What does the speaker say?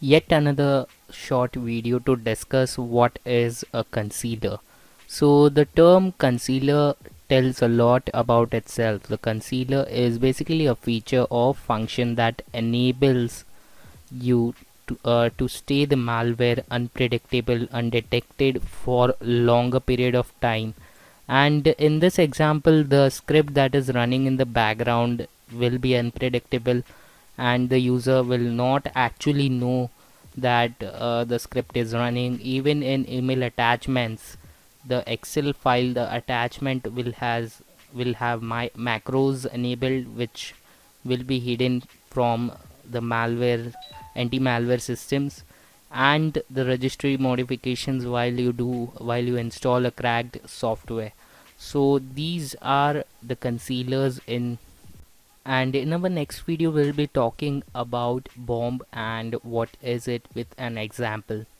Yet another short video to discuss what is a concealer. So the term concealer tells a lot about itself. The concealer is basically a feature or function that enables you to stay the malware unpredictable, undetected for longer period of time. And in this example, the script that is running in the background will be unpredictable, and the user will not actually know that the script is running. Even in email attachments, the Excel file, the attachment will have my macros enabled, which will be hidden from the malware anti-malware systems, and the registry modifications while you install a cracked software. So these are the concealers in. And in our next video we'll be talking about bomb and what is it with an example.